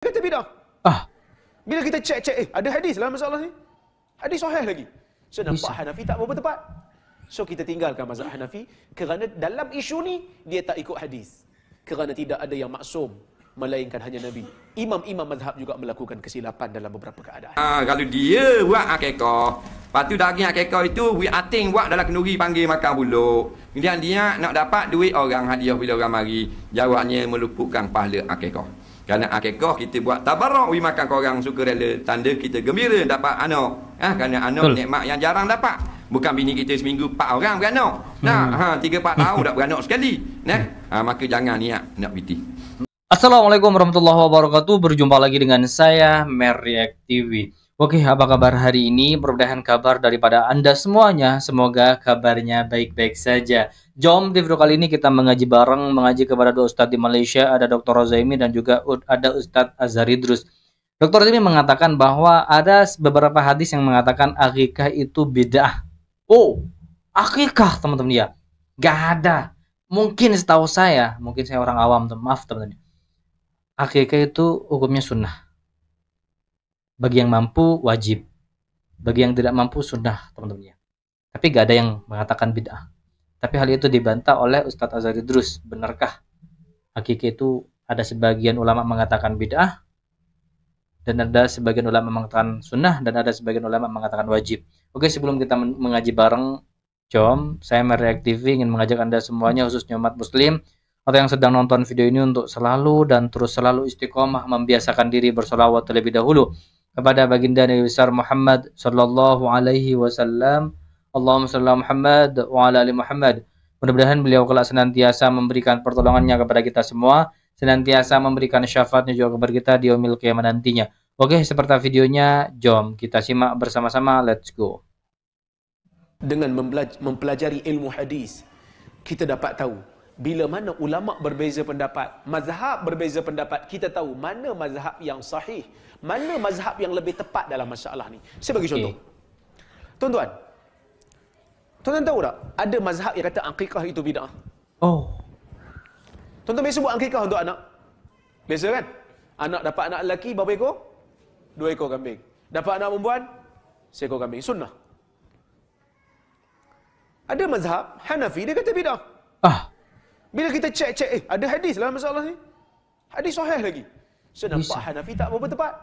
Kata bidah. Bila kita cek, ada hadis dalam masalah ni. Hadis sahih lagi. So nampak Hanafi tak berapa tepat. So kita tinggalkan mazhab Hanafi kerana dalam isu ni dia tak ikut hadis. Kerana tidak ada yang maksum melainkan hanya Nabi. Imam-imam mazhab juga melakukan kesilapan dalam beberapa keadaan. Kalau dia buat akikah, lepas tu daging akikah itu we ating buat dalam kenduri panggil makan buluk. Kemudian dia nak dapat duit orang hadiah bila orang mari. Jawabnya meluputkan pahala akikah. Kerana akikah kita buat tabarruk, we makan ke orang suka rela, tanda kita gembira dapat anak. Kerana anak nikmat yang jarang dapat. Bukan bini kita seminggu 4 orang beranak. 3-4 tahun dah beranak sekali. Maka jangan niat nak piti. Assalamualaikum warahmatullahi wabarakatuh. Berjumpa lagi dengan saya Merreact TV. Oke, apa kabar hari ini? Mudah-mudahan kabar daripada Anda semuanya, semoga kabarnya baik-baik saja. Jom di video kali ini kita mengaji bareng, mengaji kepada dua ustadz di Malaysia, ada Dr. Rozaimi dan juga ada Ustadz Azhar Idrus. Dr. Rozaimi mengatakan bahwa ada beberapa hadis yang mengatakan akikah itu bid'ah. Oh, akikah teman-teman ya? Gak ada. Mungkin setahu saya, mungkin saya orang awam, maaf teman-teman. Akikah itu hukumnya sunnah. Bagi yang mampu wajib, bagi yang tidak mampu sunnah teman-teman ya. Tapi gak ada yang mengatakan bid'ah. Tapi hal itu dibantah oleh Ustadz Azhar Idrus. Benarkah akikah itu ada sebagian ulama mengatakan bid'ah, dan ada sebagian ulama mengatakan sunnah, dan ada sebagian ulama mengatakan wajib. Oke, sebelum kita mengaji bareng, jom saya Merreact TV ingin mengajak Anda semuanya, khususnya umat muslim atau yang sedang nonton video ini, untuk selalu dan terus selalu istiqomah membiasakan diri bersolawat terlebih dahulu kepada baginda Nabi besar Muhammad sallallahu alaihi wasallam. Allahumma shalli ala Muhammad wa ala ali Muhammad. Mudah-mudahan beliau kelak senantiasa memberikan pertolongannya kepada kita semua, senantiasa memberikan syafaatnya juga kepada kita di yaumil qiyamah nantinya. Oke, seperti videonya, jom kita simak bersama-sama. Let's go. Dengan mempelajari ilmu hadis, kita dapat tahu bila mana ulama berbeza pendapat, mazhab berbeza pendapat, kita tahu mana mazhab yang sahih, mana mazhab yang lebih tepat dalam masalah ni. Saya bagi contoh. Tuan-tuan, tuan-tuan tahu tak? Ada mazhab yang kata akikah itu bid'ah. Tuan-tuan biasa buat akikah untuk anak? Biasa kan? Anak dapat anak lelaki berapa ekor? 2 ekor kambing. Dapat anak perempuan? 1 ekor kambing. Sunnah. Ada mazhab Hanafi dia kata bid'ah. Bila kita cek, ada hadis dalam masalah ni. Hadis sahih lagi. So nampak Hanafi tak berapa tepat.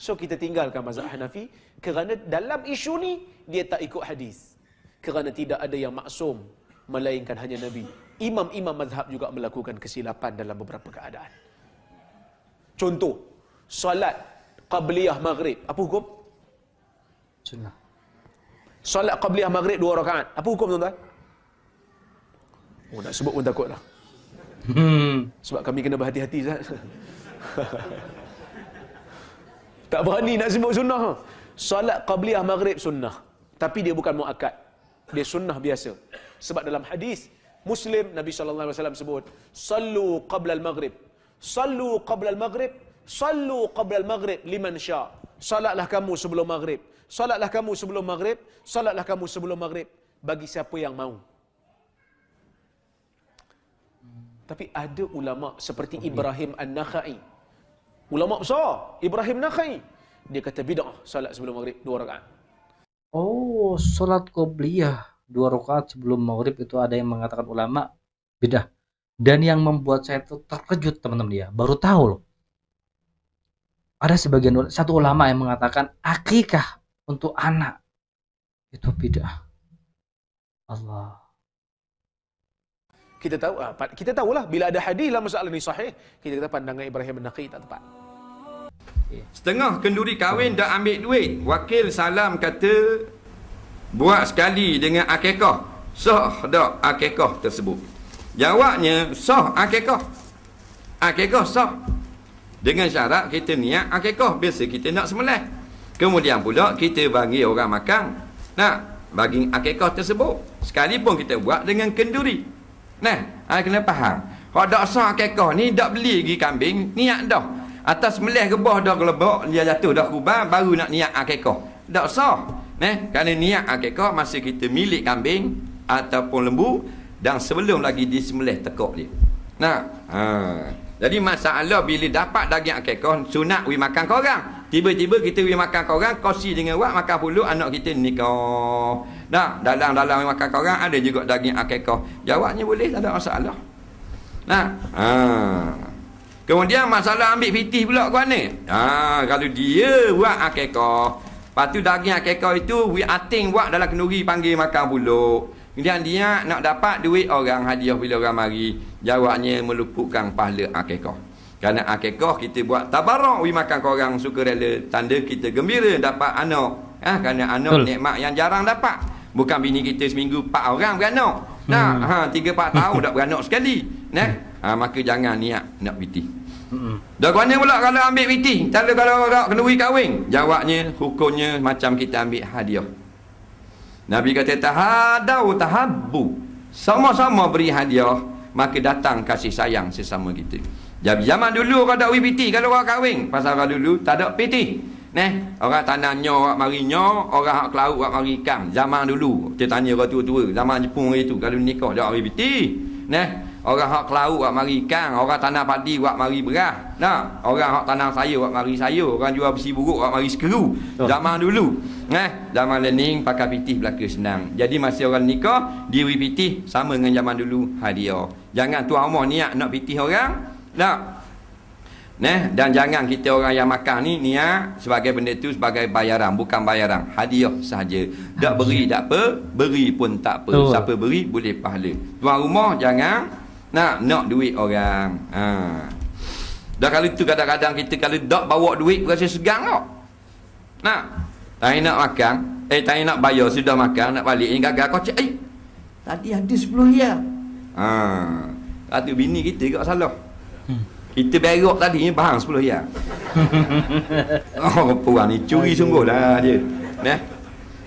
So kita tinggalkan mazhab Hanafi kerana dalam isu ni dia tak ikut hadis. Kerana tidak ada yang maksum melainkan hanya Nabi. Imam-imam mazhab juga melakukan kesilapan dalam beberapa keadaan. Contoh, solat qabliyah maghrib, apa hukum? Sunnah. Solat qabliyah maghrib 2 rakaat, apa hukum tuan-tuan? Nak sebut pun takut lah. Sebab kami kena berhati-hati Zat. Tak berani nak sebut sunnah. Solat qabliyah maghrib sunnah, tapi dia bukan muakkad. Dia sunnah biasa. Sebab dalam hadis Muslim, Nabi SAW sebut, sallu qabla al-maghrib, sallu qabla al-maghrib, sallu qabla al-maghrib liman sya'. Salatlah kamu sebelum maghrib, salatlah kamu sebelum maghrib, salatlah kamu sebelum maghrib, bagi siapa yang mahu. Tapi ada ulama seperti Ibrahim An-Nakhai, ulama besar, Ibrahim Nakhai, dia kata bid'ah salat sebelum maghrib 2 rakaat. Salat qobliyah 2 rakaat sebelum maghrib itu ada yang mengatakan ulama bid'ah. Dan yang membuat saya itu terkejut teman-teman ya, baru tahu loh. Ada satu ulama yang mengatakan akikah untuk anak itu bid'ah. Allah. Kita tahulah bila ada hadis dalam masalah ni sahih, kita kata pandangan Ibrahim An-Nakhai tak tepat. Setengah kenduri kahwin dah ambil duit. Wakil salam kata buat sekali dengan akikah. Sah tak akikah tersebut? Jawabnya sah akikah. Akikah sah. Dengan syarat kita niat akikah. Biasa kita nak sembelih. Kemudian pula kita bagi orang makan. Nak bagi akikah tersebut. Sekalipun kita buat dengan kenduri. Kena faham. Kalau tak sah akikah ni, tak beli lagi kambing, niat dah. Atas melih rebah dah kelebok, dia jatuh dah kurban, baru nak niat akikah. Tak sah. Kerana niat akikah masa kita milik kambing ataupun lembu, dan sebelum lagi disembelih tekuk dia. Jadi masalah bila dapat daging akikah sunat we makan korang. Tiba-tiba kita we makan korang, kongsi dengan wak makan puluh anak kita nikah. Nah, dalam we makan korang ada juga daging akikah. Jawabnya boleh, tak ada masalah. Nah, kemudian masalah ambil fitih pula ke mana? Kalau dia buat akikah, lepas tu daging akikah itu we ating buat dalam kenduri panggil makan puluh. Kemudian dia nak dapat duit orang hadiah bila orang mari. Jawabnya meluputkan pahala akikah. Kerana akikah kita buat tabarruk, we makan korang suka rela, tanda kita gembira dapat anak. Kerana anak nikmat yang jarang dapat. Bukan bini kita seminggu 4 orang beranak. Nah, 3-4 tahun dah beranak sekali. Nah, maka jangan niat nak piti. Dah mana pula kalau ambil piti? Kalau kenduri kahwin? Jawabnya hukumnya macam kita ambil hadiah. Nabi kata tahadau tahabbu. Sama-sama beri hadiah, maka datang kasih sayang sesama kita. Jadi zaman dulu orang tak piti kalau orang kahwin. Pasal orang dulu tak ada piti. Orang tanah nyo, orang mari nyo, orang hak kelaut, orang mari ikan. Zaman dulu, kita tanya orang tua-tua, zaman Jepun itu kalau nikah dia orang piti. Orang hak kelaut, orang mari ikan, orang tanah padi, orang mari beras. Orang hak tanah sayur, orang mari sayur, orang jual besi buruk, orang mari sekeru. Zaman dulu. Zaman learning pakai pitih belaka senang. Jadi masa orang nikah, dia pitih sama dengan zaman dulu hadiah. Jangan tuan rumah niat nak pitih orang. Dan jangan kita orang yang makan ni niat sebagai benda tu sebagai bayaran, bukan bayaran, hadiah sahaja. Tak beri tak apa, beri pun tak apa. Siapa beri boleh pahala. Tuan rumah jangan nak duit orang. Dah kalau tu kadang-kadang kita kalau tak bawa duit rasa segang tau. Tak nak makan, tak nak bayar sudah makan, nak balik ni gagal kocek. Tadi ada 10 riyal. Kata bini kita kat salah. Kita berok tadi ni bahang 10 riyal. Perempuan ni curi sungguh dah dia.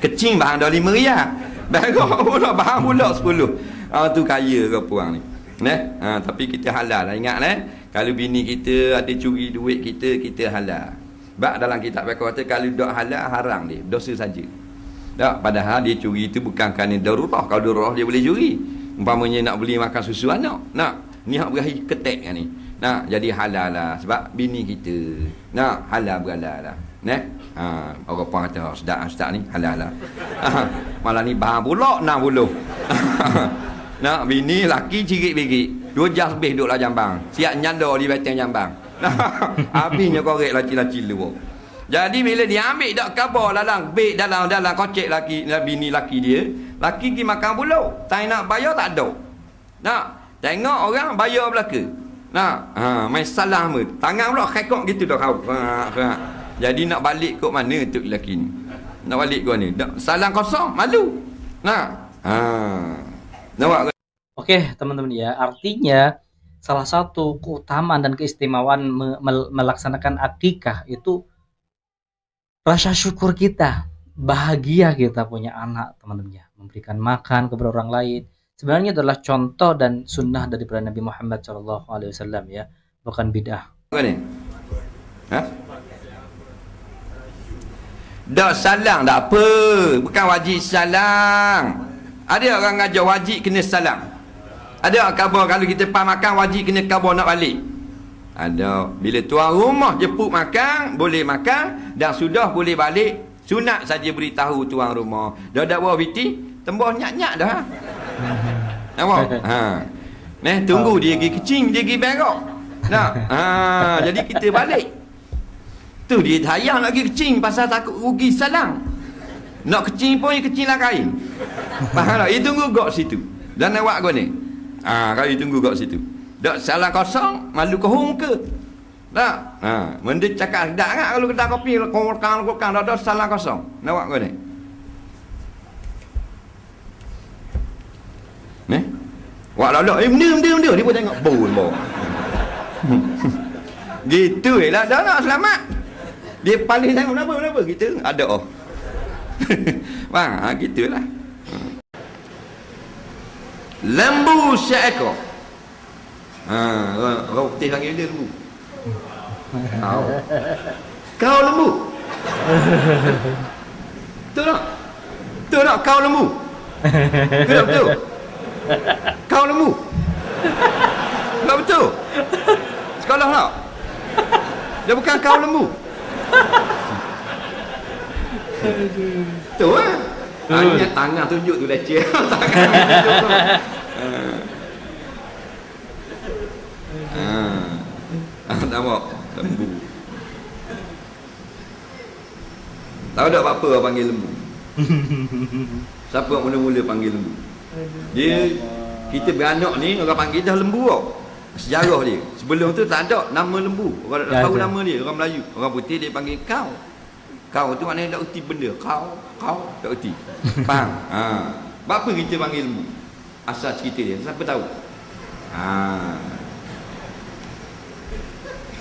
Kecing bahang dah 5 riyal. Berok pula bahang pula 10. Tu kaya ke perempuan ni. Tapi kita halal lah. Ingat kalau bini kita ada curi duit kita halal. Sebab dalam kitab fiqh kata kalau dak halal haram dia, dosa saja. Padahal dia curi itu bukan kerana darurah. Kalau darurah dia boleh curi. Umpamanya nak beli makan susu anak. Ni hak berakhir ketek kan ni. Jadi halal lah sebab bini kita. Halal berhalal lah. Orang pun kata sedap ni halal lah. Malah ni bahang pula 60. Bini laki cirit-birit 2 jam lebih duduklah jambang. Siap nyanda di batang jambang. Habisnya korek laci-laci luar. Jadi bila dia ambil dak khabar dalam beg dalam kocek laki bini laki dia, laki pergi makan pula. Tak nak bayar tak ada. Tengok orang bayar belaka. Main salah me. Tangan pula kekok gitu dah kau. Jadi nak balik kok mana tu lelaki ni? Nak balik kau ni. Salam kosong, malu. Nampak? Oke, teman-teman ya. Artinya salah satu keutamaan dan keistimewaan melaksanakan akikah itu rasa syukur kita, bahagia kita punya anak, teman-teman ya. Memberikan makan kepada orang lain. Sebenarnya adalah contoh dan sunnah daripada Nabi Muhammad SAW ya, bukan bid'ah. Dak salam tak apa, bukan wajib salam. Ada orang ngajar wajib kena salam. Ada khabar kalau kita pas makan wajib kena khabar nak balik. Ada. Bila tuan rumah jemput makan, boleh makan dan sudah boleh balik. Sunat saja beritahu tuan rumah. Dah bawa biti, tembus nyak-nyak dah. Nampak? Tunggu dia pergi kecing, dia pergi berok. Jadi kita balik. Tu dia sayang nak pergi kecing pasal takut rugi salam. Nak kecing pun dia kecing lah kain. Faham tak? Dia tunggu gok situ. Dan awak kau ni. Kalau dia tunggu gok situ. Tak salah kosong, malu kohong ke? Tak? Benda cakap tak kan kalau kedai kopi kokang dah salah kosong. Nampak kau ni? Wak lolok, benda dia pun tengok bau. Gitu lah, dah nak selamat. Dia paling tengok kenapa kita ada bang, gitulah. Lembu seekor. Orang putih panggil dia lembu. Kau lembu. Betul tak kau lembu? Betul. Kau lembu. Tak betul. sekolah tak? Dia bukan kau lembu. Tu lah. Hanya tangan tunjuk tu leceh. Tangan tunjuk tu. Nampak? Lembu. Tahu tak apa orang panggil lembu? Siapa yang mula-mula panggil lembu? Dia, kita beranak ni orang panggil dah lembu tau. Sejarah dia. Sebelum tu tak ada nama lembu. Orang tak tahu nama dia, orang Melayu. Orang putih dia panggil kau. Kau tu maknanya tak erti benda. Kau tak erti. Faham? Apa kita panggil lembu? Asal cerita dia, siapa tahu?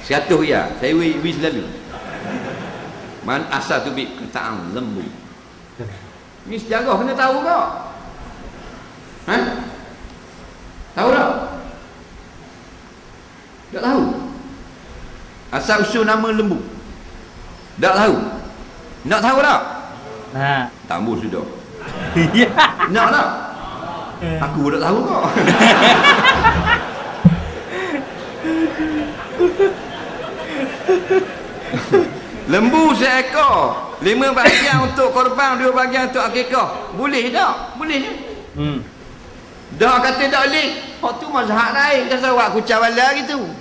100 ya, saya wi selalu. Man asal tu bik kataan lembu. Ni sejarah kena tahu kau. Tahu tak? Tak tahu. Asal usul nama lembu. Tak tahu. Nak tahu tak? Tambah sudah. Nak tak? Aku tak tahu kau. Lembu seekor, 5 bahagian untuk korban, 2 bahagian untuk akikah. Boleh tak? Boleh je. Dah kata tak boleh. Hak tu mazhab lain. Dah sawak kucing wala gitu.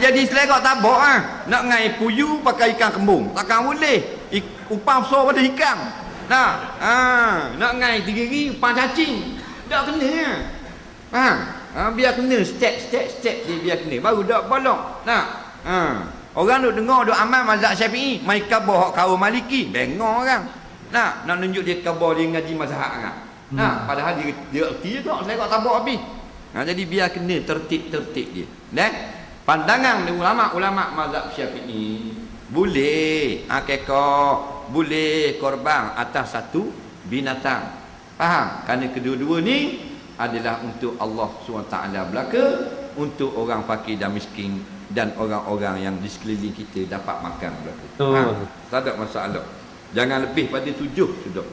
Jadi selegak tabak nak ngai puyu pakai ikan kembung. Takkan boleh. Upang besar pada ikan. Nak ngai 3 hari upang cacing. Tak kena. Biar kena step dia biar kena. Baru dak bolong. Orang duk dengar duk amal mazhab Syafi'i, mai khabar hak kaum Maliki, bengong orang. Nak nunjuk dia khabar dia ngaji mazhab orang. Padahal dia erti tak selera tabak habis. Jadi biar kena tertib dia. Pandangan ulama mazhab Syafi'i, boleh akikah, boleh korban atas satu binatang. Faham? Kerana kedua-dua ni adalah untuk Allah SWT belaka, untuk orang fakir dan miskin dan orang-orang yang di sekeliling kita dapat makan belaka. Tak ada masalah. Jangan lebih pada 7 sudah.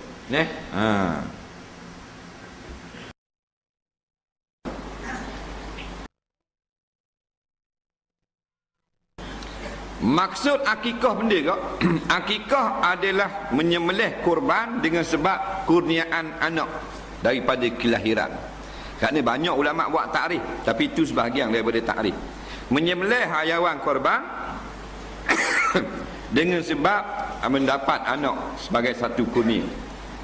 Maksud akikah benda kak? Akikah adalah menyembelih kurban dengan sebab kurniaan anak daripada kelahiran. Kerana banyak ulama buat takrif, tapi itu sebahagian daripada takrif. Menyembelih haiwan korban dengan sebab mendapat anak sebagai satu kurnia.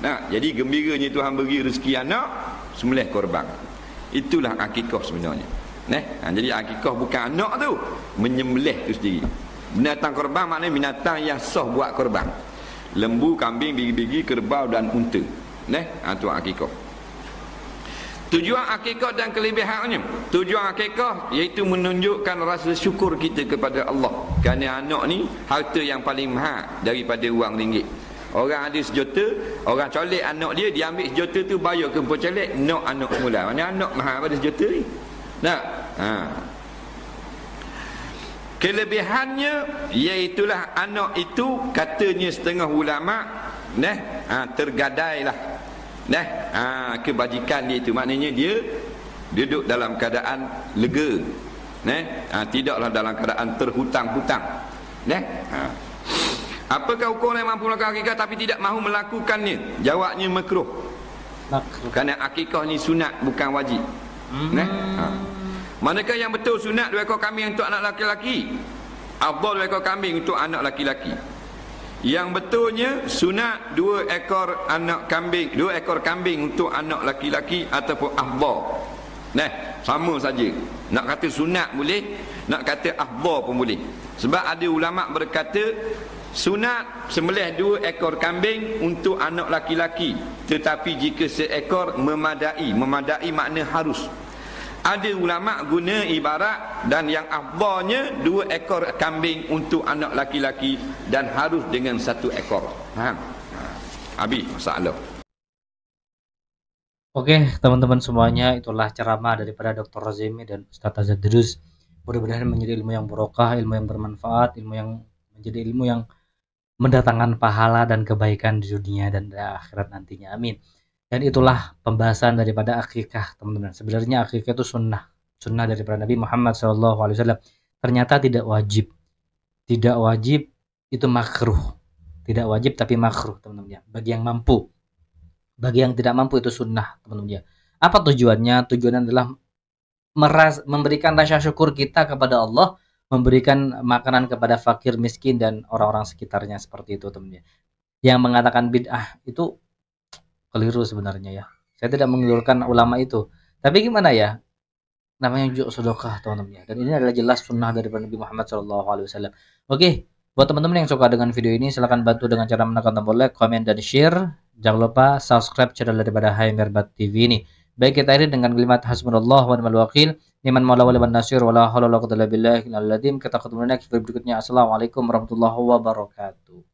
Jadi gembiranya Tuhan beri rezeki anak, sembelih korban. Itulah akikah sebenarnya. Jadi akikah bukan anak tu, menyembelih tu sendiri. Binatang korban maknanya binatang yang sah buat korban. Lembu, kambing, bigi-bigi, kerbau dan unta. Itu akikah. Tujuan akikah dan kelebihannya. Tujuan akikah iaitu menunjukkan rasa syukur kita kepada Allah. Kerana anak ni harta yang paling mahal daripada wang ringgit. Orang ada sejuta, orang colek anak dia, dia ambil sejuta tu bayar ke empuk colek, nak anak semula. Mana anak mahal pada sejuta ni. Kelebihannya iaitulah anak itu katanya setengah ulama tergadailah kebajikan dia itu, maknanya dia duduk dalam keadaan lega, tidaklah dalam keadaan terhutang-hutang. Apakah hukum yang mampu melakukan akikah tapi tidak mahu melakukannya? Jawabnya makruh. Kerana akikah ni sunat bukan wajib. Manakah yang betul sunat 2 ekor kambing untuk anak laki-laki, afdal 2 ekor kambing untuk anak laki-laki. Yang betulnya sunat 2 ekor anak kambing, 2 ekor kambing untuk anak laki-laki ataupun afdal. Sama saja. Nak kata sunat boleh, nak kata afdal pun boleh. Sebab ada ulama berkata sunat sembelih 2 ekor kambing untuk anak laki-laki, tetapi jika seekor memadai. Memadai makna harus. Ada ulama guna ibarat dan yang afdalnya 2 ekor kambing untuk anak laki-laki dan harus dengan 1 ekor. Faham? Habis masalah. Oke, teman-teman semuanya, itulah ceramah daripada Dr. Razimi dan Ustaz Azadrus. Mudah-mudahan menjadi ilmu yang barokah, ilmu yang bermanfaat, ilmu yang menjadi ilmu yang mendatangkan pahala dan kebaikan di dunia dan di akhirat nantinya. Amin. Dan itulah pembahasan daripada akikah, teman-teman. Sebenarnya akikah itu sunnah daripada Nabi Muhammad SAW. ternyata tidak wajib. Tidak wajib itu makruh. Tidak wajib tapi makruh, teman-teman ya. Bagi yang mampu. Bagi yang tidak mampu itu sunnah, teman-teman ya. Apa tujuannya? Tujuannya adalah memberikan rasa syukur kita kepada Allah, memberikan makanan kepada fakir, miskin, dan orang-orang sekitarnya, seperti itu, teman-teman. Yang mengatakan bid'ah itu keliru sebenarnya ya. Saya tidak menggolkan ulama itu. Tapi gimana ya? Namanya juga sedekah, teman-teman. Dan ini adalah jelas sunnah dari Nabi Muhammad SAW. Oke, buat teman-teman yang suka dengan video ini, silahkan bantu dengan cara menekan tombol like, komen, dan share. Jangan lupa subscribe channel daripada HMRbat TV ini. Baik, kita akhiri dengan kalimat hasbunallah wa ni'mal wakil, ni'mal maula wa ni'man nasir, wala haula wala quwwata illa billah. Kita ketemu lagi di video berikutnya. Assalamualaikum warahmatullahi wabarakatuh.